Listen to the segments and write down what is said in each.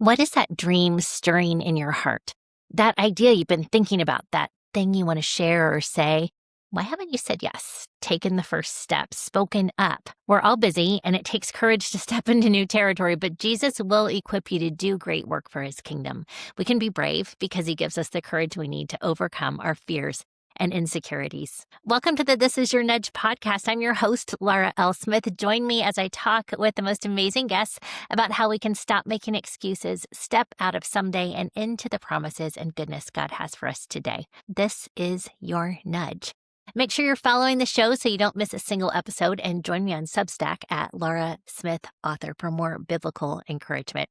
What is that dream stirring in your heart? That idea you've been thinking about, that thing you want to share or say? Why haven't you said yes, taken the first step, spoken up? We're all busy and it takes courage to step into new territory, but Jesus will equip you to do great work for his kingdom. We can be brave because he gives us the courage we need to overcome our fears and insecurities. Welcome to the This Is Your Nudge podcast. I'm your host, Laura L. Smith. Join me as I talk with the most amazing guests about how we can stop making excuses, step out of someday, and into the promises and goodness God has for us today. This is your nudge. Make sure you're following the show so you don't miss a single episode, and join me on Substack at Laura Smith Author for more biblical encouragement.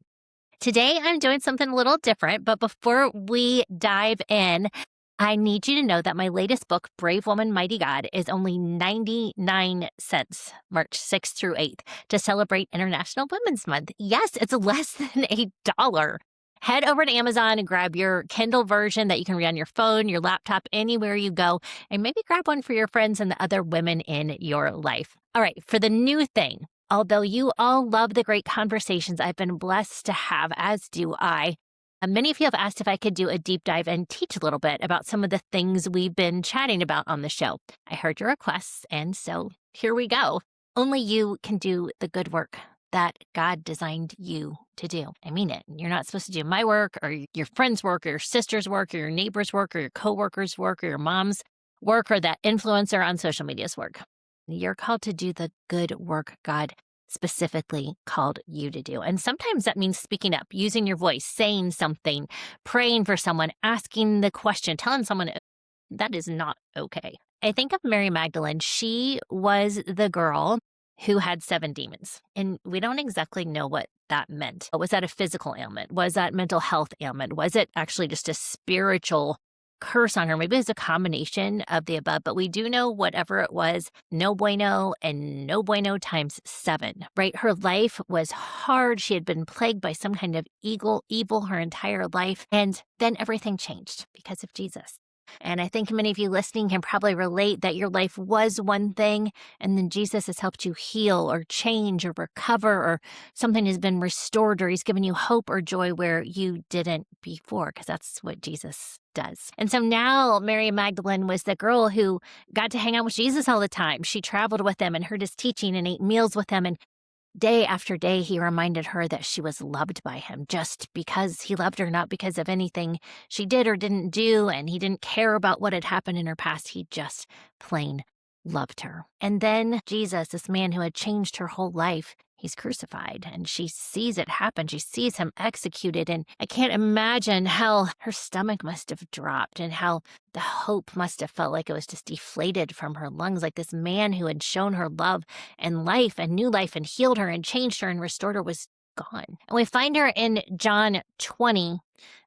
Today, I'm doing something a little different, but before we dive in, I need you to know that my latest book, Brave Woman, Mighty God, is only 99 cents, March 6th through 8th, to celebrate International Women's Month. Yes, it's less than $1. Head over to Amazon and grab your Kindle version that you can read on your phone, your laptop, anywhere you go, and maybe grab one for your friends and the other women in your life. All right, for the new thing, although you all love the great conversations I've been blessed to have, as do I, many of you have asked if I could do a deep dive and teach a little bit about some of the things we've been chatting about on the show. I heard your requests, and so here we go. Only you can do the good work that God designed you to do. I mean it. You're not supposed to do my work or your friend's work or your sister's work or your neighbor's work or your coworker's work or your mom's work or that influencer on social media's work. You're called to do the good work God specifically called you to do. And sometimes that means speaking up, using your voice, saying something, praying for someone, asking the question, telling someone that is not okay. I think of Mary Magdalene. She was the girl who had 7 demons. And we don't exactly know what that meant. Was that a physical ailment? Was that mental health ailment? Was it actually just a spiritual curse on her? Maybe it's a combination of the above, but we do know whatever it was, no bueno and no bueno times 7, right? Her life was hard. She had been plagued by some kind of evil her entire life. And then everything changed because of Jesus. And I think many of you listening can probably relate that your life was one thing, and then Jesus has helped you heal or change or recover, or something has been restored, or he's given you hope or joy where you didn't before, because that's what Jesus does. And so now Mary Magdalene was the girl who got to hang out with Jesus all the time. She traveled with him and heard his teaching and ate meals with him, and day after day, he reminded her that she was loved by him just because he loved her, not because of anything she did or didn't do, and he didn't care about what had happened in her past. He just plain loved her. And then Jesus, this man who had changed her whole life, he's crucified, and she sees it happen. She sees him executed, and I can't imagine how her stomach must have dropped and how the hope must have felt like it was just deflated from her lungs, like this man who had shown her love and life and new life and healed her and changed her and restored her was gone. And we find her in John 20.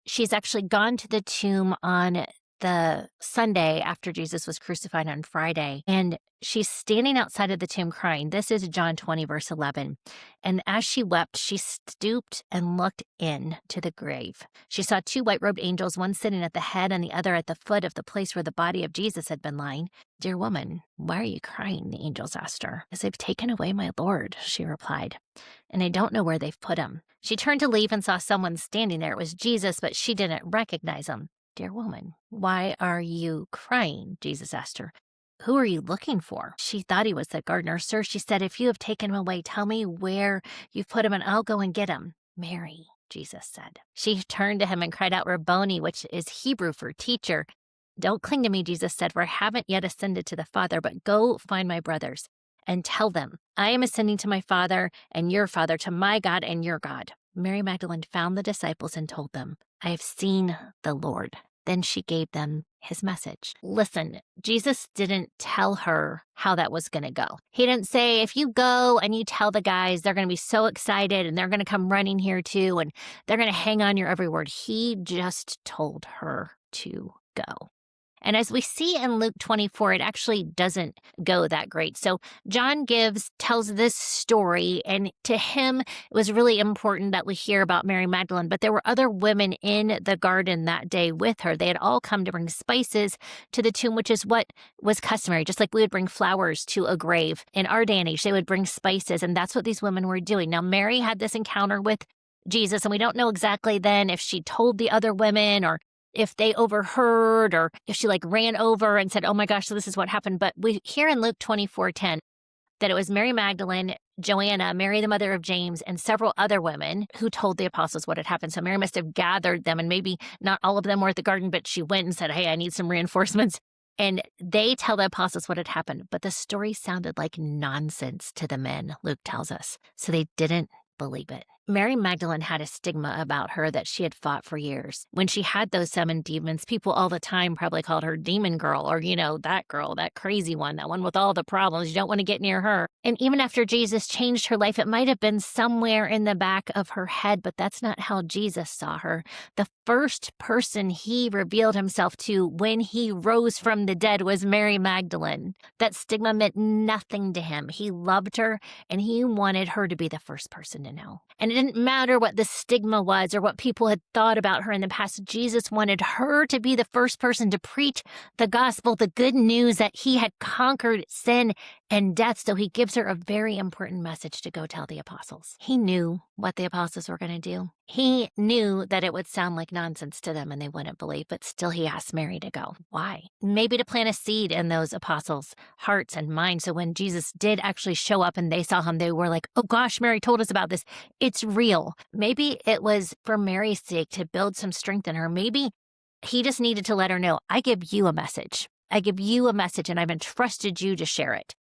She's actually gone to the tomb on the Sunday after Jesus was crucified on Friday, and she's standing outside of the tomb crying. This is John 20, verse 11. And as she wept, she stooped and looked in to the grave. She saw 2 white-robed angels, one sitting at the head and the other at the foot of the place where the body of Jesus had been lying. "Dear woman, why are you crying?" the angels asked her. "As they've taken away my Lord," she replied, "and I don't know where they've put him." She turned to leave and saw someone standing there. It was Jesus, but she didn't recognize him. "Dear woman, why are you crying?" Jesus asked her. "Who are you looking for?" She thought he was the gardener. "Sir," she said, "if you have taken him away, tell me where you've put him and I'll go and get him." "Mary," Jesus said. She turned to him and cried out, "Rabboni," which is Hebrew for teacher. "Don't cling to me," Jesus said, "for I haven't yet ascended to the Father, but go find my brothers and tell them, I am ascending to my Father and your Father, to my God and your God." Mary Magdalene found the disciples and told them, "I have seen the Lord." Then she gave them his message. Listen, Jesus didn't tell her how that was going to go. He didn't say, if you go and you tell the guys, they're going to be so excited and they're going to come running here too, and they're going to hang on your every word. He just told her to go. And as we see in Luke 24, it actually doesn't go that great. So John tells this story, and to him, it was really important that we hear about Mary Magdalene. But there were other women in the garden that day with her. They had all come to bring spices to the tomb, which is what was customary. Just like we would bring flowers to a grave in our day and age, they would bring spices, and that's what these women were doing. Now, Mary had this encounter with Jesus, and we don't know exactly then if she told the other women or if they overheard or if she ran over and said, oh my gosh, so this is what happened. But we hear in Luke 24:10 that it was Mary Magdalene, Joanna, Mary, the mother of James, and several other women who told the apostles what had happened. So Mary must have gathered them, and maybe not all of them were at the garden, but she went and said, hey, I need some reinforcements. And they tell the apostles what had happened. But the story sounded like nonsense to the men, Luke tells us. So they didn't believe it. Mary Magdalene had a stigma about her that she had fought for years. When she had those 7 demons, people all the time probably called her demon girl or, that girl, that crazy one, that one with all the problems. You don't want to get near her. And even after Jesus changed her life, it might have been somewhere in the back of her head, but that's not how Jesus saw her. The first person he revealed himself to when he rose from the dead was Mary Magdalene. That stigma meant nothing to him. He loved her and he wanted her to be the first person to know. And it didn't matter what the stigma was or what people had thought about her in the past. Jesus wanted her to be the first person to preach the gospel, the good news that he had conquered sin and death. So he gives her a very important message to go tell the apostles. He knew what the apostles were going to do. He knew that it would sound like nonsense to them and they wouldn't believe, but still he asked Mary to go. Why? Maybe to plant a seed in those apostles' hearts and minds. So when Jesus did actually show up and they saw him, they were like, oh gosh, Mary told us about this. It's real. Maybe it was for Mary's sake to build some strength in her. Maybe he just needed to let her know, I give you a message. I give you a message and I've entrusted you to share it.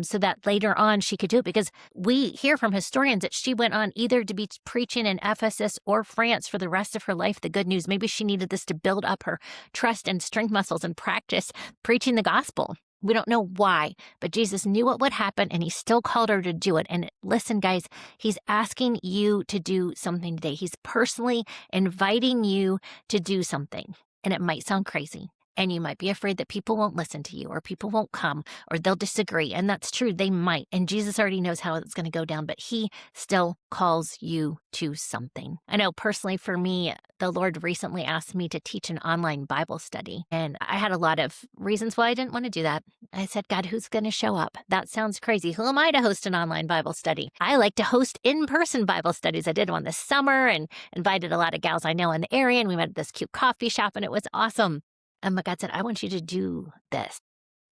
So that later on she could do it, because we hear from historians that she went on either to be preaching in Ephesus or France for the rest of her life, the good news. Maybe she needed this to build up her trust and strength muscles and practice preaching the gospel. We don't know why, but Jesus knew what would happen and he still called her to do it. And listen, guys, he's asking you to do something today. He's personally inviting you to do something. And it might sound crazy. And you might be afraid that people won't listen to you or people won't come or they'll disagree. And that's true. They might. And Jesus already knows how it's going to go down, but he still calls you to something. I know personally for me, the Lord recently asked me to teach an online Bible study. And I had a lot of reasons why I didn't want to do that. I said, God, who's going to show up? That sounds crazy. Who am I to host an online Bible study? I like to host in-person Bible studies. I did one this summer and invited a lot of gals I know in the area. And we met at this cute coffee shop and it was awesome. And God said, I want you to do this.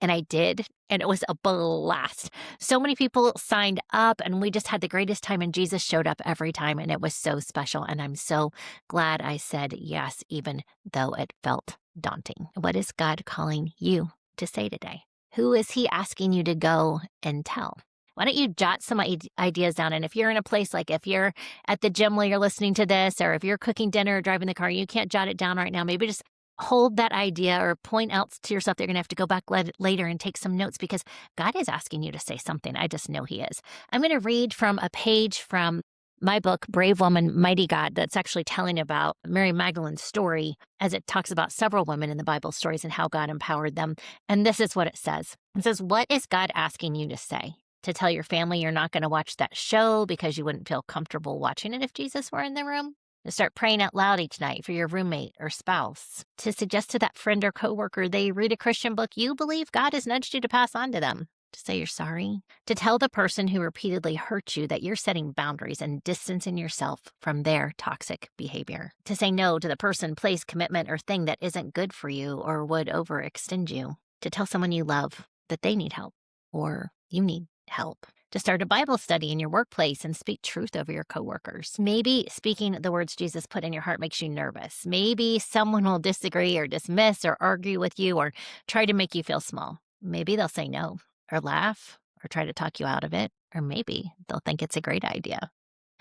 And I did. And it was a blast. So many people signed up and we just had the greatest time. And Jesus showed up every time. And it was so special. And I'm so glad I said yes, even though it felt daunting. What is God calling you to say today? Who is he asking you to go and tell? Why don't you jot some ideas down? And if you're in a place like if you're at the gym while you're listening to this, or if you're cooking dinner or driving the car, you can't jot it down right now. Maybe just hold that idea or point out to yourself that you're going to have to go back later and take some notes, because God is asking you to say something. I just know he is. I'm going to read from a page from my book, Brave Woman, Mighty God, that's actually telling about Mary Magdalene's story as it talks about several women in the Bible stories and how God empowered them. And this is what it says. It says, what is God asking you to say? To tell your family you're not going to watch that show because you wouldn't feel comfortable watching it if Jesus were in the room? To start praying out loud each night for your roommate or spouse? To suggest to that friend or coworker they read a Christian book you believe God has nudged you to pass on to them? To say you're sorry? To tell the person who repeatedly hurt you that you're setting boundaries and distancing yourself from their toxic behavior? To say no to the person, place, commitment, or thing that isn't good for you or would overextend you? To tell someone you love that they need help or you need help? To start a Bible study in your workplace and speak truth over your coworkers? Maybe speaking the words Jesus put in your heart makes you nervous. Maybe someone will disagree or dismiss or argue with you or try to make you feel small. Maybe they'll say no or laugh or try to talk you out of it. Or maybe they'll think it's a great idea.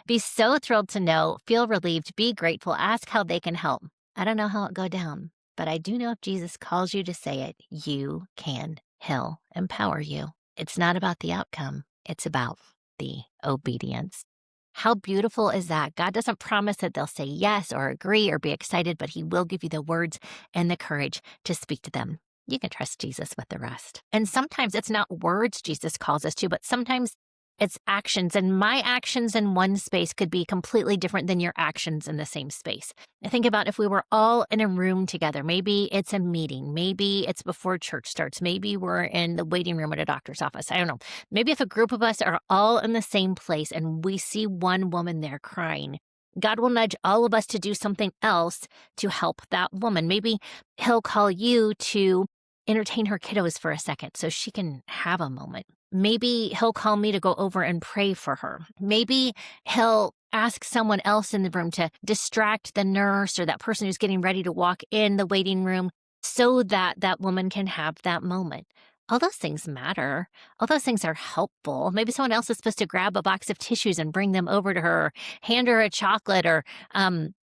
Be so thrilled to know, feel relieved, be grateful, ask how they can help. I don't know how it'll go down, but I do know if Jesus calls you to say it, you can. He'll empower you. It's not about the outcome. It's about the obedience. How beautiful is that? God doesn't promise that they'll say yes or agree or be excited, but he will give you the words and the courage to speak to them. You can trust Jesus with the rest. And sometimes it's not words Jesus calls us to, but sometimes it's actions. And my actions in one space could be completely different than your actions in the same space. I think about if we were all in a room together. Maybe it's a meeting. Maybe it's before church starts. Maybe we're in the waiting room at a doctor's office. I don't know. Maybe if a group of us are all in the same place and we see one woman there crying, God will nudge all of us to do something else to help that woman. Maybe He'll call you to entertain her kiddos for a second so she can have a moment. Maybe He'll call me to go over and pray for her. Maybe He'll ask someone else in the room to distract the nurse or that person who's getting ready to walk in the waiting room so that that woman can have that moment. All those things matter. All those things are helpful. Maybe someone else is supposed to grab a box of tissues and bring them over to her, or hand her a chocolate, or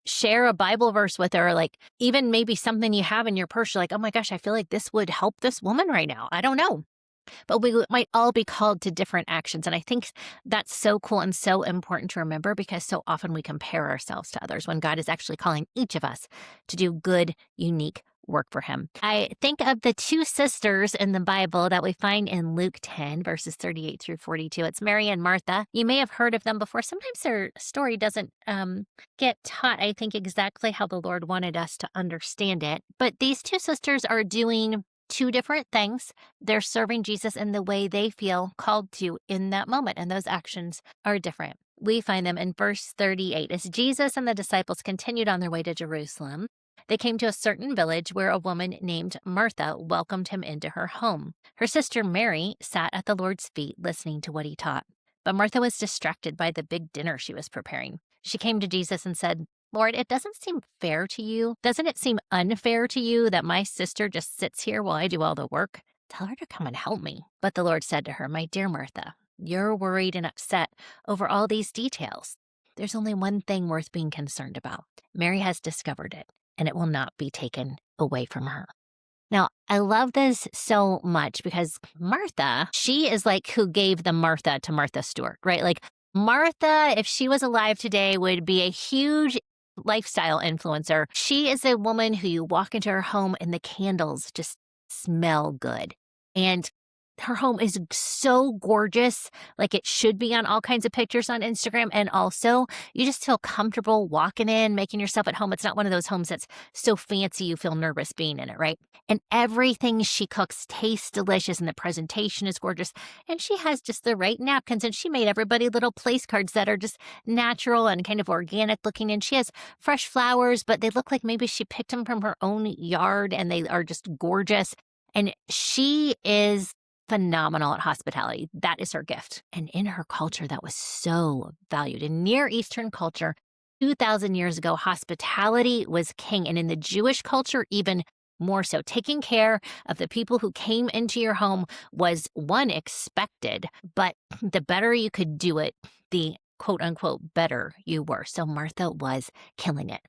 share a Bible verse with her. Like even maybe something you have in your purse, you're like, oh my gosh, I feel like this would help this woman right now. I don't know. But we might all be called to different actions. And I think that's so cool and so important to remember, because so often we compare ourselves to others when God is actually calling each of us to do good, unique work for Him. I think of the two sisters in the Bible that we find in Luke 10, verses 38 through 42. It's Mary and Martha. You may have heard of them before. Sometimes their story doesn't get taught, I think, exactly how the Lord wanted us to understand it. But these two sisters are doing two different things. They're serving Jesus in the way they feel called to in that moment, and those actions are different. We find them in verse 38. As Jesus and the disciples continued on their way to Jerusalem, they came to a certain village where a woman named Martha welcomed Him into her home. Her sister Mary sat at the Lord's feet listening to what He taught. But Martha was distracted by the big dinner she was preparing. She came to Jesus and said, Lord, it doesn't seem fair to you. Doesn't it seem unfair to you that my sister just sits here while I do all the work? Tell her to come and help me. But the Lord said to her, my dear Martha, you're worried and upset over all these details. There's only one thing worth being concerned about. Mary has discovered it, and it will not be taken away from her. Now, I love this so much because Martha, she is like who gave the Martha to Martha Stewart, right? Like Martha, if she was alive today, would be a huge lifestyle influencer. She is a woman who you walk into her home and the candles just smell good. And her home is so gorgeous, like it should be on all kinds of pictures on Instagram. And also, you just feel comfortable walking in, making yourself at home. It's not one of those homes that's so fancy you feel nervous being in it, right? And everything she cooks tastes delicious, and the presentation is gorgeous. And she has just the right napkins, and she made everybody little place cards that are just natural and kind of organic looking. And she has fresh flowers, but they look like maybe she picked them from her own yard, and they are just gorgeous. And she is phenomenal at hospitality. That is her gift. And in her culture, that was so valued. In Near Eastern culture, 2,000 years ago, hospitality was king. And in the Jewish culture, even more so. Taking care of the people who came into your home was, one, expected, but the better you could do it, the quote unquote better you were. So Martha was killing it.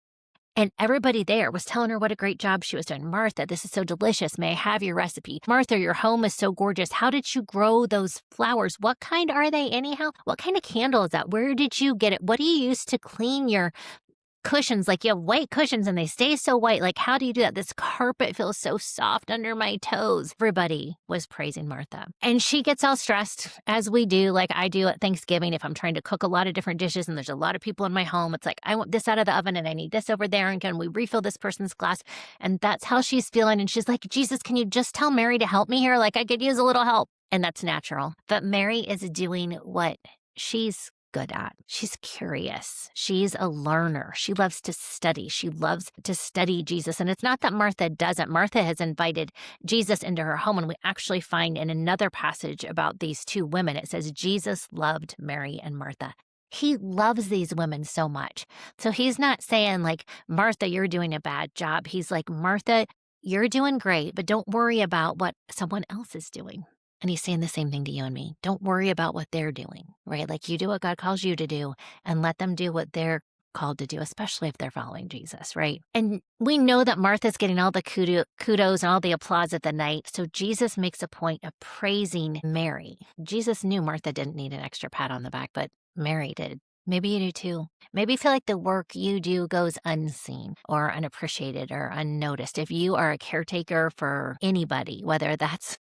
And everybody there was telling her what a great job she was doing. Martha, this is so delicious. May I have your recipe? Martha, your home is so gorgeous. How did you grow those flowers? What kind are they anyhow? What kind of candle is that? Where did you get it? What do you use to clean your cushions? Like you have white cushions and they stay so white. Like how do you do that? This carpet feels so soft under my toes. Everybody was praising Martha. And she gets all stressed, as we do, like I do at Thanksgiving. If I'm trying to cook a lot of different dishes and there's a lot of people in my home, it's like, I want this out of the oven and I need this over there. And can we refill this person's glass? And that's how she's feeling. And she's like, Jesus, can you just tell Mary to help me here? Like I could use a little help. And that's natural. But Mary is doing what she's good at. She's curious. She's a learner. She loves to study. She loves to study Jesus. And it's not that Martha doesn't. Martha has invited Jesus into her home. And we actually find in another passage about these two women, it says Jesus loved Mary and Martha. He loves these women so much. So he's not saying like, Martha, you're doing a bad job. He's like, Martha, you're doing great, but don't worry about what someone else is doing. And he's saying the same thing to you and me. Don't worry about what they're doing, right? Like you do what God calls you to do and let them do what they're called to do, especially if they're following Jesus, right? And we know that Martha's getting all the kudos and all the applause at the night. So Jesus makes a point of praising Mary. Jesus knew Martha didn't need an extra pat on the back, but Mary did. Maybe you do too. Maybe you feel like the work you do goes unseen or unappreciated or unnoticed. If you are a caretaker for anybody, whether that's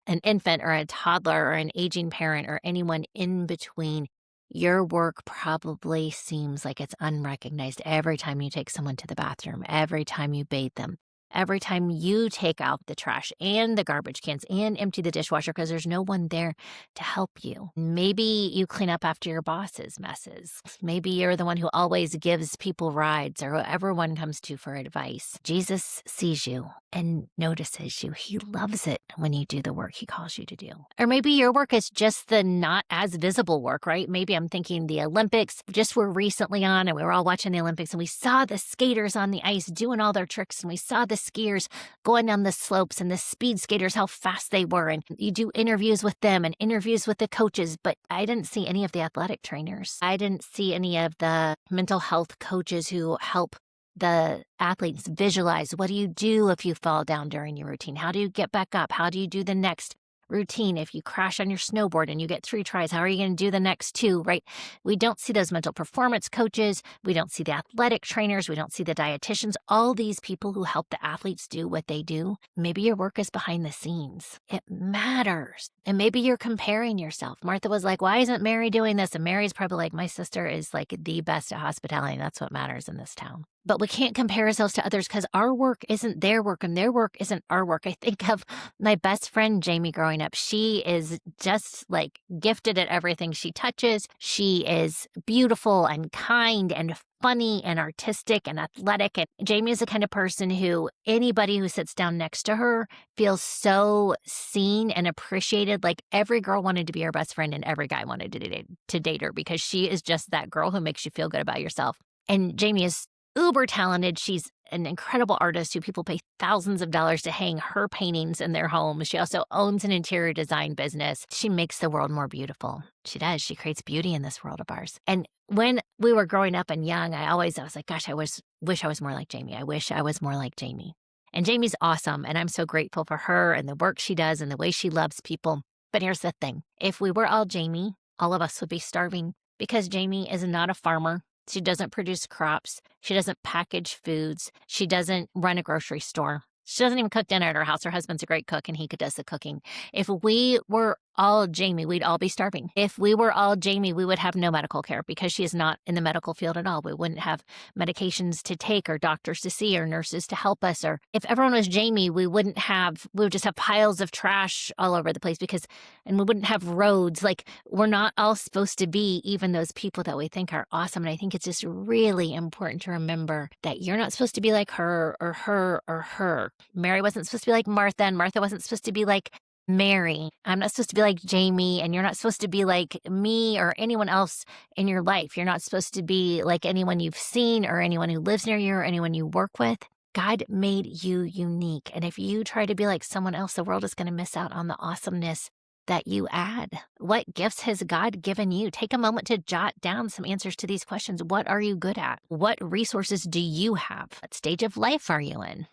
an infant or a toddler or an aging parent or anyone in between, your work probably seems like it's unrecognized every time you take someone to the bathroom, every time you bathe them, every time you take out the trash and the garbage cans and empty the dishwasher because there's no one there to help you. Maybe you clean up after your boss's messes. Maybe you're the one who always gives people rides or who everyone comes to for advice. Jesus sees you and notices you. He loves it when you do the work he calls you to do. Or maybe your work is just the not as visible work, right? Maybe I'm thinking the Olympics just were recently on and we were all watching the Olympics and we saw the skaters on the ice doing all their tricks and we saw the skiers going down the slopes and the speed skaters, how fast they were. And you do interviews with them and interviews with the coaches, but I didn't see any of the athletic trainers. I didn't see any of the mental health coaches who help the athletes visualize, what do you do if you fall down during your routine? How do you get back up? How do you do the next routine? If you crash on your snowboard and you get 3 tries, how are you going to do the next 2, right? We don't see those mental performance coaches. We don't see the athletic trainers. We don't see the dietitians, all these people who help the athletes do what they do. Maybe your work is behind the scenes. It matters. And maybe you're comparing yourself. Martha was like, why isn't Mary doing this? And Mary's probably like, my sister is like the best at hospitality. That's what matters in this town. But we can't compare ourselves to others because our work isn't their work and their work isn't our work. I think of my best friend, Jamie, growing up. She is just like gifted at everything she touches. She is beautiful and kind and funny and artistic and athletic. And Jamie is the kind of person who anybody who sits down next to her feels so seen and appreciated. Like every girl wanted to be her best friend and every guy wanted to date her because she is just that girl who makes you feel good about yourself. And Jamie is uber talented. She's an incredible artist who people pay thousands of dollars to hang her paintings in their homes. She also owns an interior design business. She makes the world more beautiful. She does. She creates beauty in this world of ours. And when we were growing up and young, I was like, gosh, wish I was more like Jamie. I wish I was more like Jamie. And Jamie's awesome. And I'm so grateful for her and the work she does and the way she loves people. But here's the thing. If we were all Jamie, all of us would be starving because Jamie is not a farmer. She doesn't produce crops. She doesn't package foods. She doesn't run a grocery store. She doesn't even cook dinner at her house. Her husband's a great cook and he does the cooking. If we were all Jamie, we'd all be starving. If we were all Jamie, we would have no medical care because she is not in the medical field at all. We wouldn't have medications to take or doctors to see or nurses to help us. Or if everyone was Jamie, we would just have piles of trash all over the place and we wouldn't have roads. Like we're not all supposed to be even those people that we think are awesome. And I think it's just really important to remember that you're not supposed to be like her or her or her. Mary wasn't supposed to be like Martha and Martha wasn't supposed to be like Mary. I'm not supposed to be like Jamie, and you're not supposed to be like me or anyone else in your life. You're not supposed to be like anyone you've seen or anyone who lives near you or anyone you work with. God made you unique. And if you try to be like someone else, the world is going to miss out on the awesomeness that you add. What gifts has God given you? Take a moment to jot down some answers to these questions. What are you good at? What resources do you have? What stage of life are you in?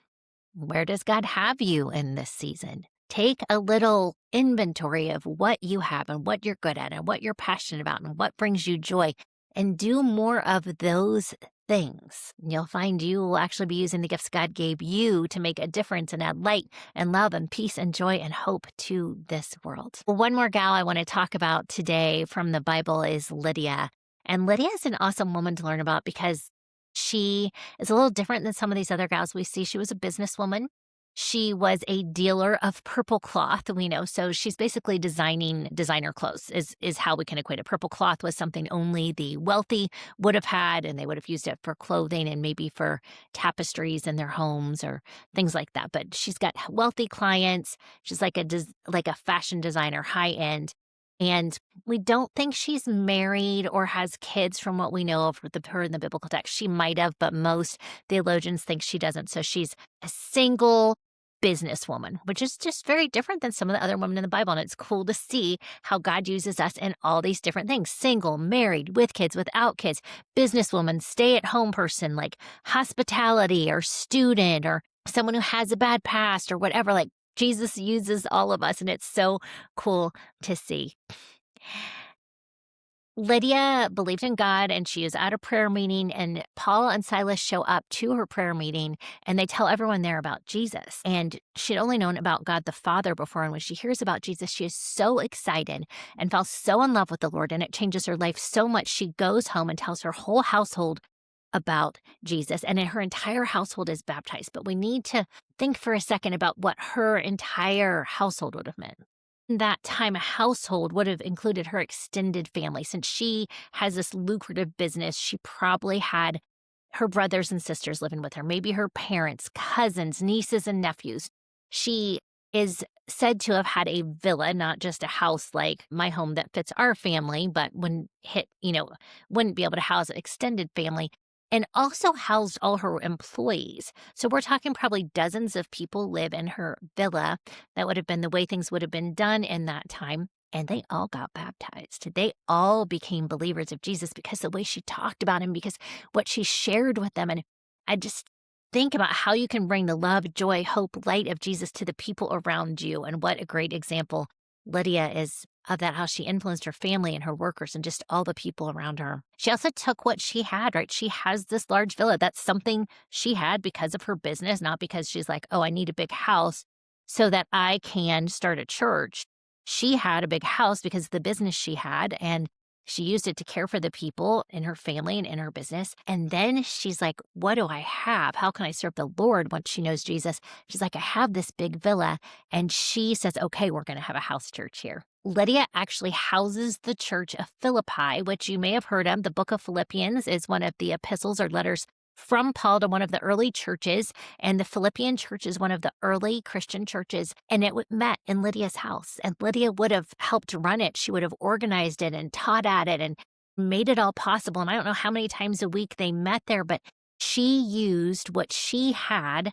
Where does God have you in this season? Take a little inventory of what you have and what you're good at and what you're passionate about and what brings you joy and do more of those things. You'll find you will actually be using the gifts God gave you to make a difference and add light and love and peace and joy and hope to this world. One more gal I want to talk about today from the Bible is Lydia. And Lydia is an awesome woman to learn about because she is a little different than some of these other gals we see. She was a businesswoman. She was a dealer of purple cloth, we know. So she's basically designing designer clothes is how we can equate it. Purple cloth was something only the wealthy would have had, and they would have used it for clothing and maybe for tapestries in their homes or things like that. But she's got wealthy clients. She's like a fashion designer, high end. And we don't think she's married or has kids from what we know of her in the biblical text. She might have, but most theologians think she doesn't. So she's a single businesswoman, which is just very different than some of the other women in the Bible. And it's cool to see how God uses us in all these different things. Single, married, with kids, without kids, businesswoman, stay-at-home person, like hospitality or student or someone who has a bad past or whatever. Like Jesus uses all of us, and it's so cool to see. Lydia believed in God, and she is at a prayer meeting, and Paul and Silas show up to her prayer meeting, and they tell everyone there about Jesus. And she'd only known about God the Father before, and when she hears about Jesus, she is so excited and falls so in love with the Lord, and it changes her life so much. She goes home and tells her whole household about Jesus, and her entire household is baptized. But we need to think for a second about what her entire household would have meant. In that time, a household would have included her extended family. Since she has this lucrative business, she probably had her brothers and sisters living with her, maybe her parents, cousins, nieces, and nephews. She is said to have had a villa, not just a house like my home that fits our family, but wouldn't be able to house an extended family, and also housed all her employees. So we're talking probably dozens of people live in her villa. That would have been the way things would have been done in that time. And they all got baptized. They all became believers of Jesus because the way she talked about him, because what she shared with them. And I just think about how you can bring the love, joy, hope, light of Jesus to the people around you. And what a great example Lydia is of that, how she influenced her family and her workers and just all the people around her. She also took what she had, right? She has this large villa. That's something she had because of her business, not because she's like, oh, I need a big house so that I can start a church. She had a big house because of the business she had, and she used it to care for the people in her family and in her business. And then she's like, what do I have? How can I serve the Lord once she knows Jesus? She's like, I have this big villa. And she says, okay, we're going to have a house church here. Lydia actually houses the church of Philippi, which you may have heard of. The book of Philippians is one of the epistles or letters from Paul to one of the early churches, and the Philippian church is one of the early Christian churches, and it met in Lydia's house, and Lydia would have helped run it. She would have organized it and taught at it and made it all possible, and I don't know how many times a week they met there, but she used what she had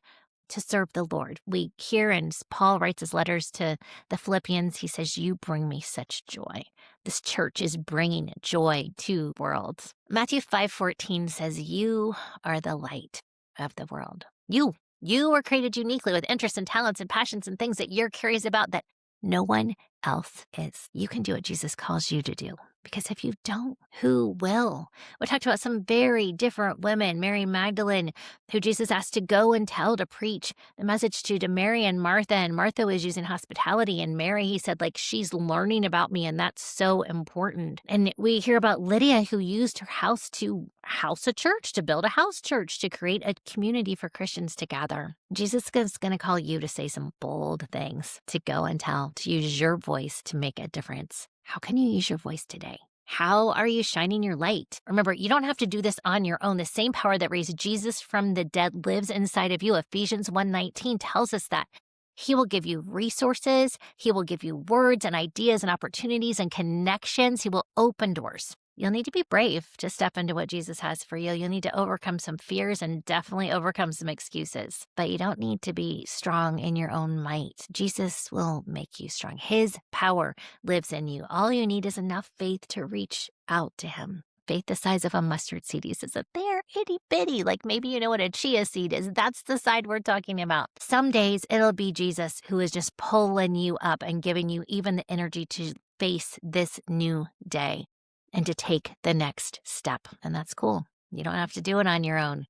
to serve the Lord. We hear, and Paul writes his letters to the Philippians, he says, you bring me such joy. This church is bringing joy to worlds. Matthew 5:14 says, you are the light of the world. You were created uniquely with interests and talents and passions and things that you're curious about that no one else is. You can do what Jesus calls you to do. Because if you don't, who will? We talked about some very different women. Mary Magdalene, who Jesus asked to go and tell, to preach the message to Mary and Martha. And Martha was using hospitality. And Mary, he said, like, she's learning about me. And that's so important. And we hear about Lydia, who used her house to house a church, to build a house church, to create a community for Christians to gather. Jesus is going to call you to say some bold things, to go and tell, to use your voice to make a difference. How can you use your voice today? How are you shining your light? Remember, you don't have to do this on your own. The same power that raised Jesus from the dead lives inside of you. Ephesians 1:19 tells us that. He will give you resources. He will give you words and ideas and opportunities and connections. He will open doors. You'll need to be brave to step into what Jesus has for you. You'll need to overcome some fears and definitely overcome some excuses. But you don't need to be strong in your own might. Jesus will make you strong. His power lives in you. All you need is enough faith to reach out to him. Faith the size of a mustard seed. He says that they're itty bitty, like maybe you know what a chia seed is. That's the side we're talking about. Some days it'll be Jesus who is just pulling you up and giving you even the energy to face this new day and to take the next step. And that's cool. You don't have to do it on your own.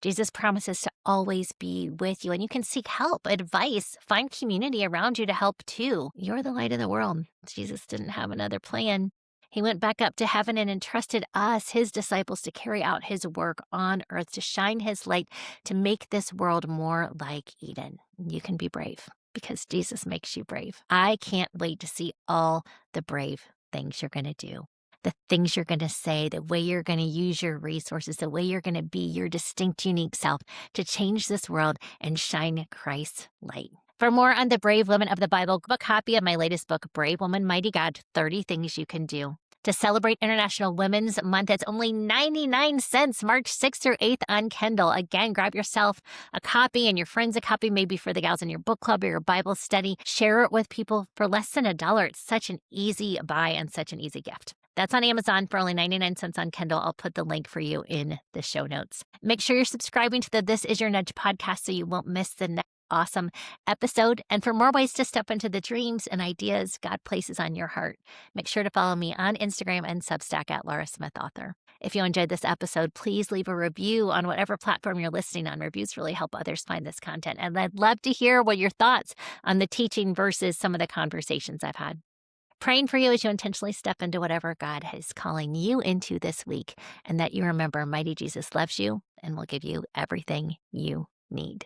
Jesus promises to always be with you, and you can seek help, advice, find community around you to help too. You're the light of the world. Jesus didn't have another plan. He went back up to heaven and entrusted us, his disciples, to carry out his work on earth, to shine his light, to make this world more like Eden. You can be brave because Jesus makes you brave. I can't wait to see all the brave things you're going to do. The things you're going to say, the way you're going to use your resources, the way you're going to be your distinct, unique self to change this world and shine Christ's light. For more on the brave women of the Bible, grab a copy of my latest book, Brave Woman, Mighty God, 30 Things You Can Do. To celebrate International Women's Month, it's only 99 cents, March 6th through 8th on Kindle. Again, grab yourself a copy and your friends a copy, maybe for the gals in your book club or your Bible study. Share it with people for less than $1. It's such an easy buy and such an easy gift. That's on Amazon for only 99 cents on Kindle. I'll put the link for you in the show notes. Make sure you're subscribing to the This Is Your Nudge podcast so you won't miss the next awesome episode. And for more ways to step into the dreams and ideas God places on your heart, make sure to follow me on Instagram and Substack at Laura Smith Author. If you enjoyed this episode, please leave a review on whatever platform you're listening on. Reviews really help others find this content. And I'd love to hear what your thoughts on the teaching versus some of the conversations I've had. Praying for you as you intentionally step into whatever God is calling you into this week, and that you remember mighty Jesus loves you and will give you everything you need.